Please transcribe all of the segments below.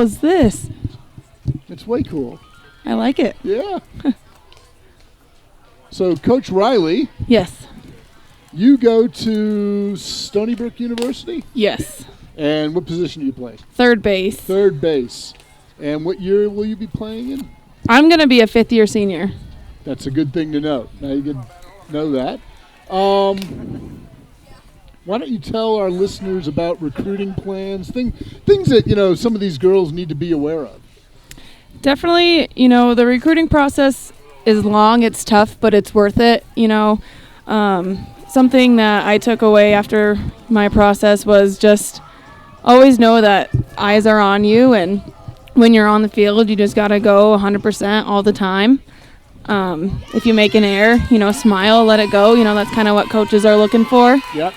is this? It's way cool. I like it. Yeah. So, Coach Riley. Yes. You go to Stony Brook University? Yes. And what position do you play? Third base. Third base. And what year will you be playing in? I'm going to be a fifth-year senior. That's a good thing to know. Now you can know that. Why don't you tell our listeners about recruiting plans, things that, some of these girls need to be aware of? Definitely, the recruiting process is long. It's tough, but it's worth it. Something that I took away after my process was just always know that eyes are on you, and when you're on the field, you just got to go 100% all the time. If you make an error, smile, let it go. That's kind of what coaches are looking for. Yep.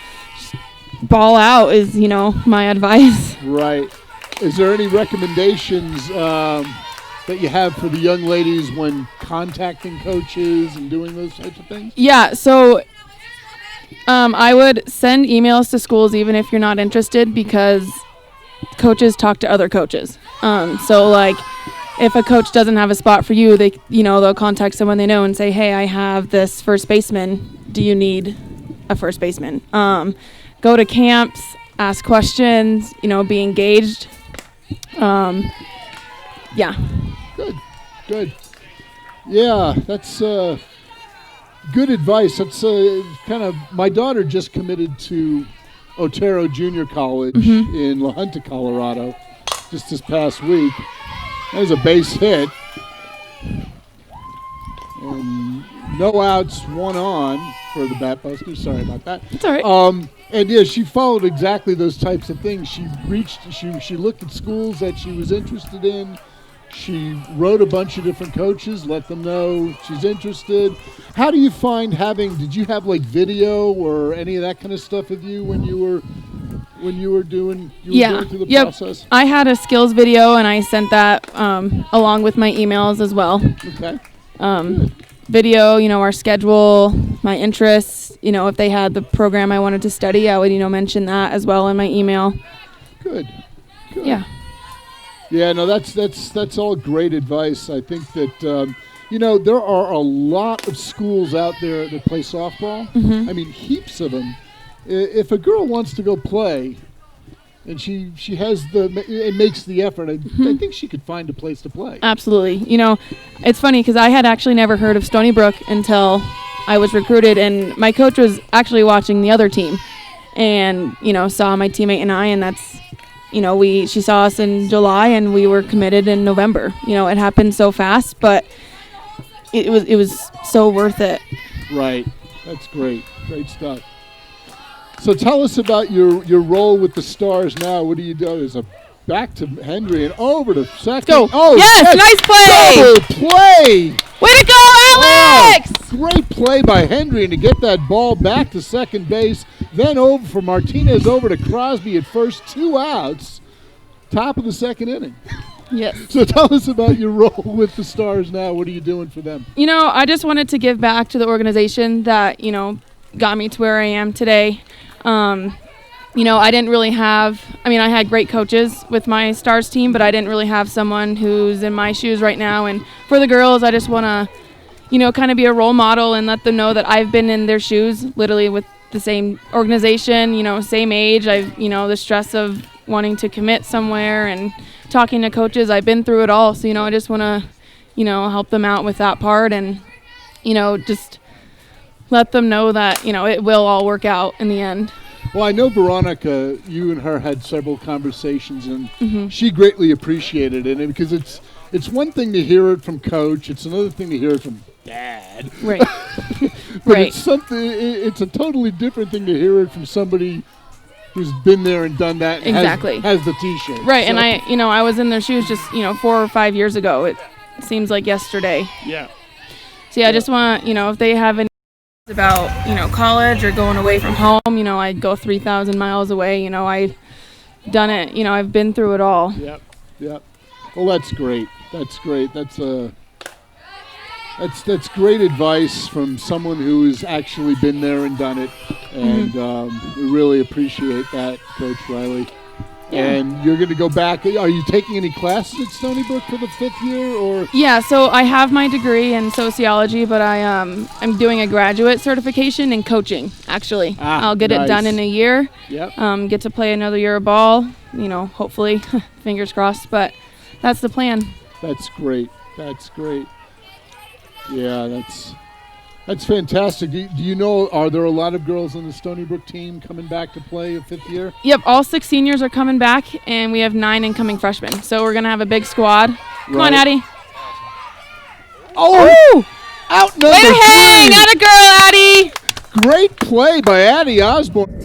Ball out is, my advice. Right. Is there any recommendations that you have for the young ladies when contacting coaches and doing those types of things? Yeah, so I would send emails to schools even if you're not interested, because coaches talk to other coaches. So like if a coach doesn't have a spot for you, they'll contact someone they know and say, hey, I have this first baseman. Do you need a first baseman? Go to camps, ask questions, be engaged. Yeah. Good. Yeah, that's good advice. That's kind of, my daughter just committed to Otero Junior College in La Junta, Colorado, just this past week. That was a base hit. And no outs, one on for the bat buster. Sorry about that. It's all right. And yeah, she followed exactly those types of things. She looked at schools that she was interested in. She wrote a bunch of different coaches, let them know she's interested. How do you find did you have like video or any of that kind of stuff with you when you were going through the process? I had a skills video and I sent that along with my emails as well. Okay. Video, our schedule, my interests, if they had the program I wanted to study, I would, mention that as well in my email. Good. Yeah. Yeah, no, that's all great advice. I think that, there are a lot of schools out there that play softball. I mean, heaps of them. If a girl wants to go play and she has and makes the effort, I think she could find a place to play. Absolutely. It's funny because I had actually never heard of Stony Brook until I was recruited, and my coach was actually watching the other team and, saw my teammate and I, and that's, she saw us in July and we were committed in November. It happened so fast, but it was so worth it. Right. That's great. Great stuff. So tell us about your role with the Stars now. What do you do? There's a back to Hendry and over to second. Go. Oh, yes, nice play. Double play. Way to go, Alex. Oh, great play by Hendry, and to get that ball back to second base. Then over for Martinez, over to Crosby at first, 2 outs. Top of the second inning. Yes. So tell us about your role with the Stars now. What are you doing for them? I just wanted to give back to the organization that, got me to where I am today. I didn't really I had great coaches with my Stars team, but I didn't really have someone who's in my shoes right now. And for the girls, I just want to, kind of be a role model and let them know that I've been in their shoes, literally with the same organization, same age. The stress of wanting to commit somewhere and talking to coaches. I've been through it all. So, I just want to, help them out with that part and, just let them know that, it will all work out in the end. Well, I know Veronica, you and her had several conversations, and she greatly appreciated it, because it's one thing to hear it from Coach. It's another thing to hear it from Dad. Right. But it's a totally different thing to hear it from somebody who's been there and done that and exactly has the T-shirt. Right, so. And I was in their shoes just 4 or 5 years ago. It seems like yesterday. Yeah. So I just want if they have any about college or going away from home, I'd go 3,000 miles away. I've done it. I've been through it all. Yep. Well, that's great. That's great advice from someone who's actually been there and done it, and we really appreciate that, Coach Riley. And you're going to go back. Are you taking any classes at Stony Brook for the 5th year? Or Yeah, so I have my degree in sociology, but I'm doing a graduate certification in coaching, actually. I'll get it done in a year. Yep. Get to play another year of ball, hopefully, fingers crossed, but that's the plan. That's great. That's great. Yeah, that's fantastic. Do you know, are there a lot of girls on the Stony Brook team coming back to play a 5th year? Yep, all 6 seniors are coming back, and we have 9 incoming freshmen. So we're going to have a big squad. Come on, Addie. Oh! Out number 3. Way to hang! Atta girl, Addie! Great play by Addie Osborne.